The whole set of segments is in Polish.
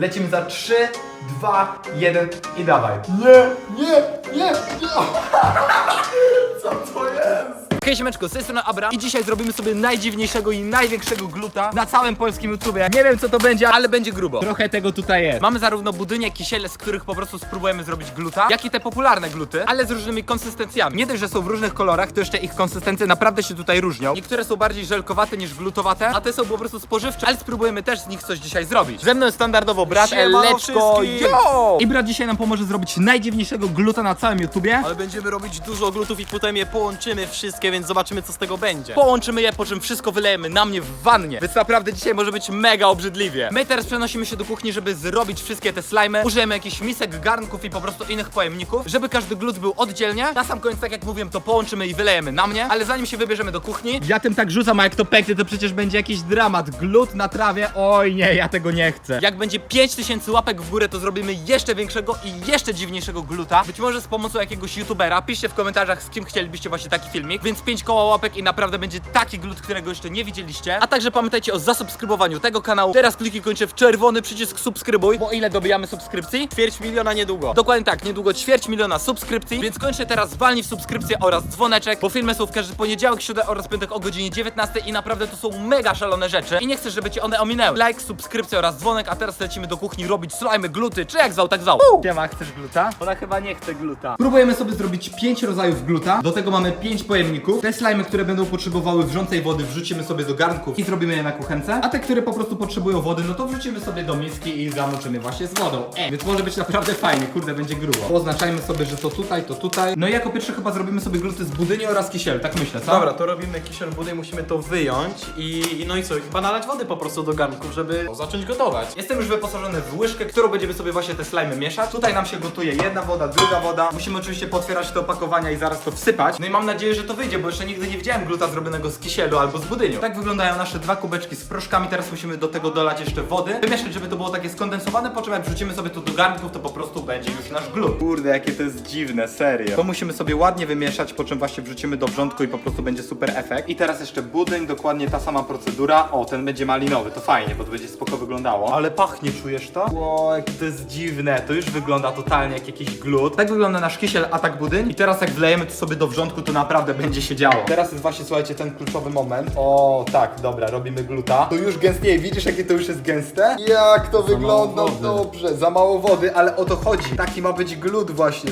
Lecimy za 3, 2, 1 i dawaj. Nie. Co to jest? Hej siemeczko, z tej strony Abra i dzisiaj zrobimy sobie najdziwniejszego i największego gluta na całym polskim YouTubie. Nie wiem co to będzie, ale będzie grubo. Trochę tego tutaj jest. Mamy zarówno budynie, kisiele, z których po prostu spróbujemy zrobić gluta, jak i te popularne gluty, ale z różnymi konsystencjami. Nie dość, że są w różnych kolorach, to jeszcze ich konsystencje naprawdę się tutaj różnią. Niektóre są bardziej żelkowate niż glutowate, a te są po prostu spożywcze, ale spróbujemy też z nich coś dzisiaj zrobić. Ze mną jest standardowo brat, Siemano Eleczko, wszystkim. yo! I brat dzisiaj nam pomoże zrobić najdziwniejszego gluta na całym YouTubie. Ale będziemy robić dużo glutów i potem je połączymy wszystkie, więc zobaczymy co z tego będzie. Połączymy je, po czym wszystko wylejemy na mnie w wannie. Więc naprawdę dzisiaj może być mega obrzydliwie. My teraz przenosimy się do kuchni, żeby zrobić wszystkie te slimy. Użyjemy jakichś misek, garnków i po prostu innych pojemników, żeby każdy glut był oddzielnie. Na sam koniec, tak jak mówiłem, to połączymy i wylejemy na mnie. Ale zanim się wybierzemy do kuchni, ja tym tak rzucam, a jak to pęknie, to przecież będzie jakiś dramat. Glut na trawie, oj nie, ja tego nie chcę. Jak będzie 5000 łapek w górę, to zrobimy jeszcze większego i jeszcze dziwniejszego gluta. Być może z pomocą jakiegoś youtubera. Piszcie w komentarzach, z kim chcielibyście właśnie taki filmik. Więc 5 koła łapek i naprawdę będzie taki glut, którego jeszcze nie widzieliście. A także pamiętajcie o zasubskrybowaniu tego kanału. Teraz kliknij kończę w czerwony przycisk subskrybuj, bo ile dobijamy subskrypcji? Ćwierć miliona niedługo. Dokładnie tak, niedługo 250 000 subskrypcji, więc kończę teraz walnij w subskrypcję oraz dzwoneczek, bo filmy są w każdy poniedziałek, środę oraz piątek o godzinie 19 i naprawdę to są mega szalone rzeczy i nie chcę, żeby cię one ominęły. Like, subskrypcja oraz dzwonek, a teraz lecimy do kuchni robić slimy, gluty, czy jak zwał, tak zwał. Siema, chcesz gluta? Ona chyba nie chce gluta. Próbujemy sobie zrobić 5 rodzajów gluta. Do tego mamy 5 pojemników. Te slimy, które będą potrzebowały wrzącej wody, wrzucimy sobie do garnków i zrobimy je na kuchence. A te, które po prostu potrzebują wody, no to wrzucimy sobie do miski i zamoczymy właśnie z wodą. Więc może być naprawdę fajnie, kurde, będzie grubo. Oznaczajmy sobie, że to tutaj, to tutaj. No i jako pierwsze chyba zrobimy sobie gluty z budyni oraz kisielu, tak myślę, co? Dobra, to robimy kisiel budy, musimy to wyjąć i no i co, chyba nalać wody po prostu do garnków, żeby zacząć gotować. Jestem już wyposażony w łyżkę, którą będziemy sobie właśnie te slimy mieszać. Tutaj nam się gotuje jedna woda, druga woda. Musimy oczywiście potwierać te opakowania i zaraz to wsypać. No i mam nadzieję, że to wyjdzie, bo jeszcze nigdy nie widziałem gluta zrobionego z kisielu albo z budyniu. Tak wyglądają nasze dwa kubeczki z proszkami. Teraz musimy do tego dolać jeszcze wody. Wymieszać, żeby to było takie skondensowane, po czym jak wrzucimy sobie to do garnków, to po prostu będzie już nasz glut. Kurde, jakie to jest dziwne, serio. To musimy sobie ładnie wymieszać, po czym właśnie wrzucimy do wrzątku i po prostu będzie super efekt. I teraz jeszcze budyń, dokładnie ta sama procedura. O, ten będzie malinowy, to fajnie, bo to będzie spoko wyglądało. Ale pachnie, czujesz to? Ło, jakie to jest dziwne. To już wygląda totalnie jak jakiś glut. Tak wygląda nasz kisiel, a tak budyń. I teraz jak wlejemy to sobie do wrzątku, to naprawdę będzie się działo. Teraz jest właśnie, słuchajcie, ten kluczowy moment. O, tak, dobra, robimy gluta. To już gęstnieje, widzisz jakie to już jest gęste? Jak to wygląda dobrze, za mało wody, ale o to chodzi. Taki ma być glut właśnie.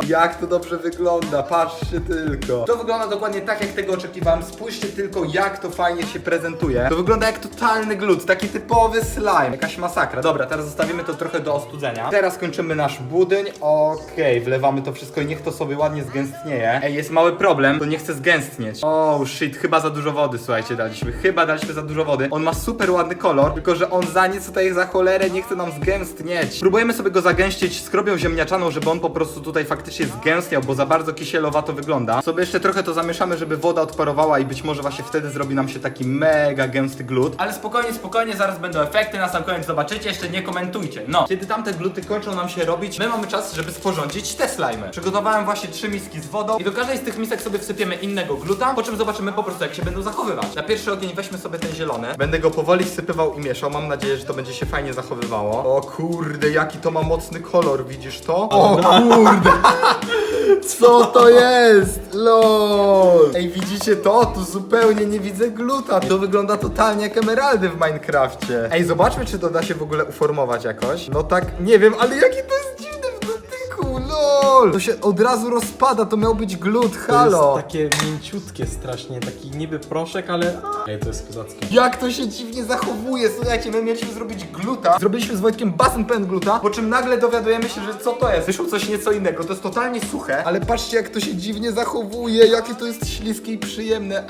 Jak to dobrze wygląda, patrzcie tylko. To wygląda dokładnie tak, jak tego oczekiwałem. Spójrzcie tylko, jak to fajnie się prezentuje. To wygląda jak totalny glut, taki typowy slime. Jakaś masakra. Dobra, teraz zostawimy to trochę do ostudzenia. Teraz kończymy nasz budyń. Okej, wlewamy to wszystko i niech to sobie ładnie zgęstnieje. Ej, jest mały problem, to nie chce zgęstnieć. Oh shit, chyba za dużo wody, słuchajcie, daliśmy. Chyba daliśmy za dużo wody. On ma super ładny kolor, tylko że on za nic tutaj za cholerę nie chce nam zgęstnieć. Próbujemy sobie go zagęścić skrobią ziemniaczaną, żeby on po prostu tutaj faktycznie zgęstniał, bo za bardzo kisielowato wygląda. Sobie jeszcze trochę to zamieszamy, żeby woda odparowała i być może właśnie wtedy zrobi nam się taki mega gęsty glut. Ale spokojnie, spokojnie, zaraz będą efekty, na sam koniec zobaczycie, jeszcze nie komentujcie. No, kiedy tamte gluty kończą nam się robić, my mamy czas, żeby sporządzić te slimy. Przygotowałem właśnie 3 miski z wodą i do każdej z tych misek sobie wsypiemy innego gluta, po czym zobaczymy po prostu jak się będą zachowywać. Na pierwszy ogień weźmy sobie ten zielony. Będę go powoli wsypywał i mieszał. Mam nadzieję, że to będzie się fajnie zachowywało. O kurde, jaki to ma mocny kolor, widzisz to? O kurde! Co to jest? LOL! Ej, widzicie to? Tu zupełnie nie widzę gluta. To wygląda totalnie jak emeraldy w Minecrafcie. Ej, zobaczmy, czy to da się w ogóle uformować jakoś. No tak, nie wiem, ale jaki to jest dziwne w dotyku, LOL! To się od razu rozpada, to miał być glut, halo! To jest takie mięciutkie strasznie, taki niby proszek, ale... Ej, to jest kozackie. Jak to się dziwnie zachowuje, słuchajcie, my mieliśmy zrobić gluta. Zrobiliśmy z Wojtkiem basen pełen gluta, po czym nagle dowiadujemy się, że co to jest. Wyszło coś nieco innego, to jest totalnie suche. Ale patrzcie, jak to się dziwnie zachowuje, jakie to jest śliskie i przyjemne.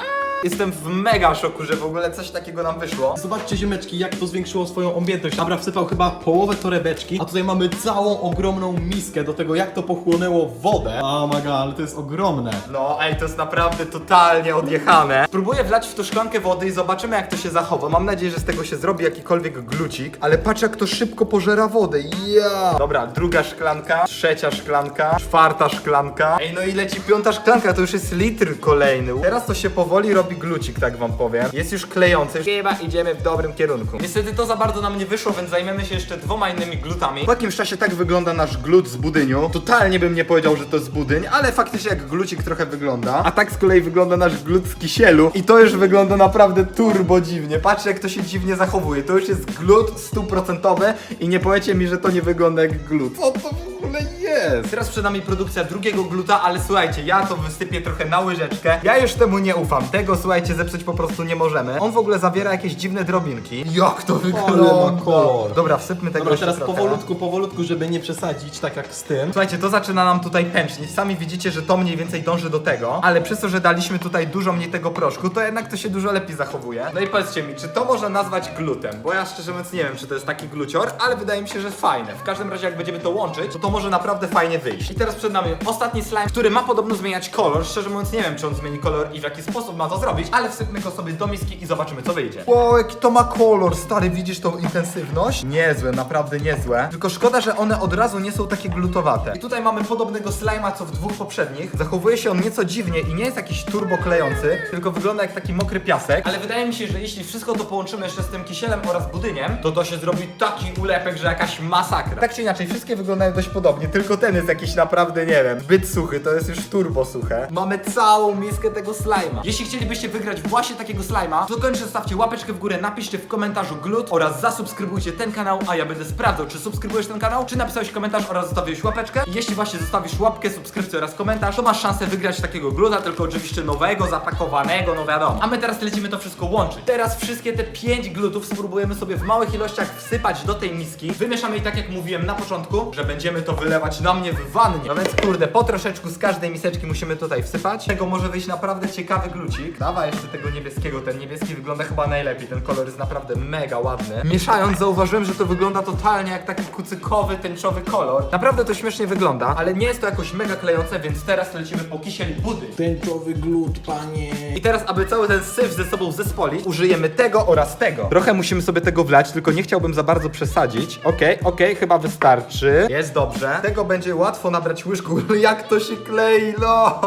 Jestem w mega szoku, że w ogóle coś takiego nam wyszło. Zobaczcie ziemeczki, jak to zwiększyło swoją objętość. Abra wsypał chyba połowę torebeczki, a tutaj mamy całą ogromną miskę do tego, jak to pochłonęło wodę. Oh my god, ale to jest ogromne. No ej, to jest naprawdę totalnie odjechane. Spróbuję wlać w tą szklankę wody i zobaczymy jak to się zachowa. Mam nadzieję, że z tego się zrobi jakikolwiek glucik. Ale patrz jak to szybko pożera wodę. Ja. Dobra, druga szklanka, trzecia szklanka, czwarta szklanka. Ej, no i leci piąta szklanka, to już jest litr kolejny. Teraz to się powoli robi robi glucik, tak wam powiem. Jest już klejący, chyba idziemy w dobrym kierunku. Niestety to za bardzo nam nie wyszło, więc zajmiemy się jeszcze 2 innymi glutami. Po jakimś czasie tak wygląda nasz glut z budyniu. Totalnie bym nie powiedział, że to jest budyń, ale faktycznie jak glucik trochę wygląda. A tak z kolei wygląda nasz glut z kisielu. I to już wygląda naprawdę turbo dziwnie. Patrzcie, jak to się dziwnie zachowuje. To już jest glut 100% i nie powiecie mi, że to nie wygląda jak glut. Co to w ogóle jest? Teraz przed nami produkcja drugiego gluta, ale słuchajcie, ja to wysypię trochę na łyżeczkę. Ja już temu nie ufam. Tego, słuchajcie, zepsuć po prostu nie możemy. On w ogóle zawiera jakieś dziwne drobinki. Jak to wygląda? ma kolor. Dobra, wsypmy tego Dobra, jeszcze teraz trochę. powolutku, żeby nie przesadzić, tak jak z tym. Słuchajcie, to zaczyna nam tutaj pęcznić. Sami widzicie, że to mniej więcej dąży do tego, ale przez to, że daliśmy tutaj dużo mniej tego proszku, to jednak to się dużo lepiej zachowuje. No i powiedzcie mi, czy to można nazwać glutem? Bo ja szczerze mówiąc nie wiem, czy to jest taki glucior, ale wydaje mi się, że fajne. W każdym razie jak będziemy to łączyć, to może naprawdę fajnie wyjść. I teraz przed nami ostatni slime, który ma podobno zmieniać kolor. Szczerze mówiąc nie wiem, czy on zmieni kolor i w jaki sposób ma to zrobić, ale wsypmy go sobie do miski i zobaczymy, co wyjdzie. Wow, jaki to ma kolor, stary, widzisz tą intensywność? Niezłe, naprawdę niezłe. Tylko szkoda, że one od razu nie są takie glutowate. I tutaj mamy podobnego slime'a, co w 2 poprzednich. Zachowuje się on nieco dziwnie i nie jest jakiś turbo klejący, tylko wygląda jak taki mokry piasek. Ale wydaje mi się, że jeśli wszystko to połączymy jeszcze z tym kisielem oraz budyniem, to się zrobi taki ulepek, że jakaś masakra. Tak czy inaczej, wszystkie wyglądają dość podobnie, tylko ten jest jakiś naprawdę, nie wiem, zbyt suchy, to jest już turbo suche. Mamy całą miskę tego slime'a. Jeśli chcielibyście wygrać właśnie takiego slime'a, to koniecznie zostawcie łapeczkę w górę, napiszcie w komentarzu glut oraz zasubskrybujcie ten kanał, a ja będę sprawdzał, czy subskrybujesz ten kanał, czy napisałeś komentarz oraz zostawiłeś łapeczkę. I jeśli właśnie zostawisz łapkę, subskrypcję oraz komentarz, to masz szansę wygrać takiego gluta, tylko oczywiście nowego, zapakowanego, no wiadomo. A my teraz lecimy to wszystko łączyć. Teraz wszystkie te 5 glutów spróbujemy sobie w małych ilościach wsypać do tej miski. Wymieszamy i tak jak mówiłem na początku, że będziemy to wylewać na mnie w wannie. No więc kurde, po troszeczku z każdej miseczki musimy tutaj wsypać. Z tego może wyjść naprawdę ciekawy glucik. Dawaj jeszcze tego niebieskiego, ten niebieski wygląda chyba najlepiej, ten kolor jest naprawdę mega ładny. Mieszając zauważyłem, że to wygląda totalnie jak taki kucykowy, tęczowy kolor. Naprawdę to śmiesznie wygląda, ale nie jest to jakoś mega klejące, więc teraz lecimy po kisiel i budyń. Tęczowy glut, panie. I teraz, aby cały ten syf ze sobą zespolić, użyjemy tego oraz tego. Trochę musimy sobie tego wlać, tylko nie chciałbym za bardzo przesadzić. Okej, chyba wystarczy. Jest dobrze. Tego będzie łatwo nabrać łyżką. Jak to się klei, no.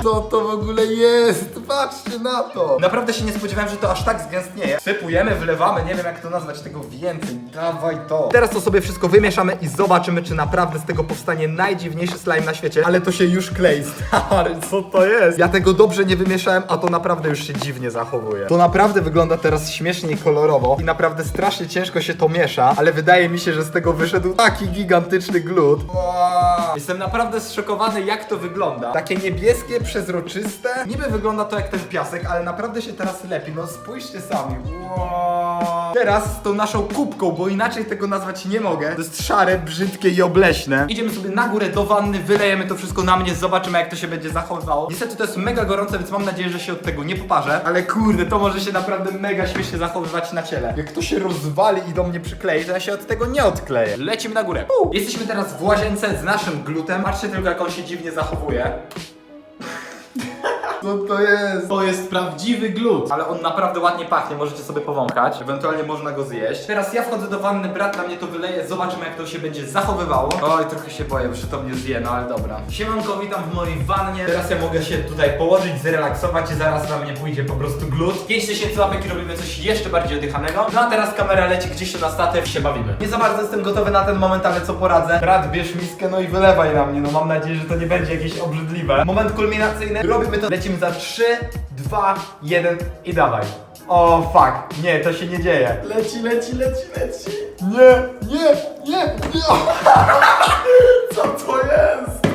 Co to w ogóle jest? Patrzcie na to. Naprawdę się nie spodziewałem, że to aż tak zgęstnieje. Sypujemy, wlewamy, nie wiem jak to nazwać, tego więcej. Dawaj to. Teraz to sobie wszystko wymieszamy i zobaczymy, czy naprawdę z tego powstanie najdziwniejszy slime na świecie. Ale to się już klei, stary, co to jest? Ja tego dobrze nie wymieszałem, a to naprawdę już się dziwnie zachowuje. To naprawdę wygląda teraz śmiesznie i kolorowo i naprawdę strasznie ciężko się to miesza, ale wydaje mi się, że z tego wyszedł taki gigantyczny glut. Wow. Jestem naprawdę zszokowany, jak to wygląda. Takie niebieskie, przezroczyste. Niby wygląda to jak ten piasek, ale naprawdę się teraz lepi. No spójrzcie sami. Wow. Teraz z tą naszą kubką, bo inaczej tego nazwać nie mogę. To jest szare, brzydkie i obleśne. Idziemy sobie na górę do wanny, wylejemy to wszystko na mnie, zobaczymy jak to się będzie zachowywało. Niestety to jest mega gorące, więc mam nadzieję, że się od tego nie poparzę. Ale kurde, to może się naprawdę mega śmiesznie zachowywać na ciele. Jak to się rozwali i do mnie przyklei, to ja się od tego nie odkleję. Lecimy na górę. Jesteśmy teraz w łazience z naszym glutem. Patrzcie tylko jak on się dziwnie zachowuje. Co to jest? To jest prawdziwy glut. Ale on naprawdę ładnie pachnie, możecie sobie powąchać. Ewentualnie można go zjeść. Teraz ja wchodzę do wanny, brat na mnie to wyleje, zobaczymy jak to się będzie zachowywało. Oj, trochę się boję, że to mnie zje, no ale dobra. Siemanko, witam w mojej wannie. Teraz ja mogę się tutaj położyć, zrelaksować i zaraz na mnie pójdzie po prostu glut. 5000 łapek i robimy coś jeszcze bardziej oddychanego. No a teraz kamera leci gdzieś tu na statyw, się bawimy. Nie za bardzo jestem gotowy na ten moment, ale co poradzę? Brat, bierz miskę, no i wylewaj na mnie, no mam nadzieję, że to nie będzie jakieś obrzydliwe. Moment kulminacyjny, robimy to, lecimy za 3, 2, 1 i dawaj. O fuck, nie, to się nie dzieje. Leci. Nie. Co to jest?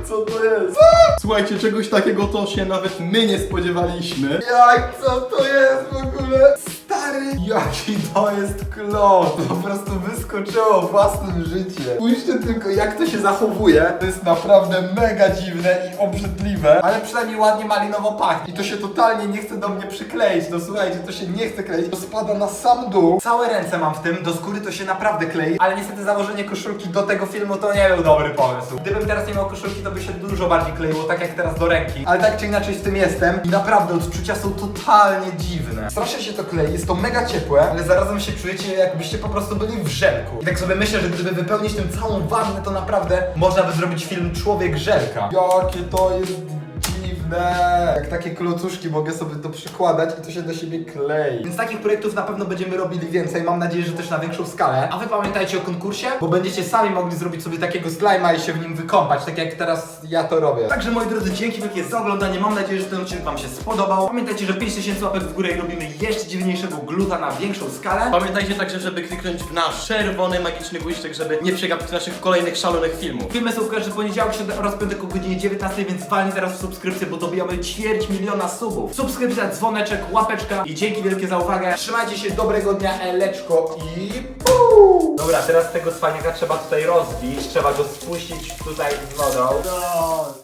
Co to jest? Słuchajcie, czegoś takiego to się nawet my nie spodziewaliśmy. Jak co to jest w ogóle? Stary, jaki to jest klot. To po prostu wyskoczyło własnym życiem. Spójrzcie tylko jak to się zachowuje. To jest naprawdę mega dziwne i obrzydliwe, ale przynajmniej ładnie malinowo pachnie. I to się totalnie nie chce do mnie przykleić. No słuchajcie, to się nie chce kleić. To spada na sam dół. Całe ręce mam w tym, do skóry to się naprawdę klei. Ale niestety założenie koszulki do tego filmu to nie był dobry pomysł. Gdybym teraz nie miał koszulki, to by się dużo bardziej kleiło, tak jak teraz do ręki. Ale tak czy inaczej z tym jestem i naprawdę odczucia są totalnie dziwne. Strasznie się to klei, jest to mega ciepłe, ale zarazem się czujecie jakbyście po prostu byli w żelku. I tak sobie myślę, że gdyby wypełnić tym całą wannę, to naprawdę można by zrobić film Człowiek Żelka. Jakie to jest dziwne. Jak takie klocuszki mogę sobie to przykładać i to się do siebie klei. Więc takich projektów na pewno będziemy robili więcej. Mam nadzieję, że też na większą skalę. A wy pamiętajcie o konkursie, bo będziecie sami mogli zrobić sobie takiego slajma i się w nim wykąpać, tak jak teraz ja to robię. Także moi drodzy, dzięki wielkie za oglądanie. Mam nadzieję, że ten odcinek wam się spodobał. Pamiętajcie, że 5000 łapek w górę i robimy jeszcze dziwniejszego gluta na większą skalę. Pamiętajcie także, żeby kliknąć w nasz czerwony magiczny guziczek, żeby nie przegapić naszych kolejnych szalonych filmów. Filmy są w każdy poniedziałek, środę oraz piątek o godzinie 19, więc walnij teraz w subskrypcję, bo dobijamy 250 000 subów. Subskrypcja, dzwoneczek, łapeczka i dzięki wielkie za uwagę. Trzymajcie się, dobrego dnia, eleczko i puu! Dobra, teraz tego cwaniaka trzeba tutaj rozbić, trzeba go spuścić tutaj z wodą.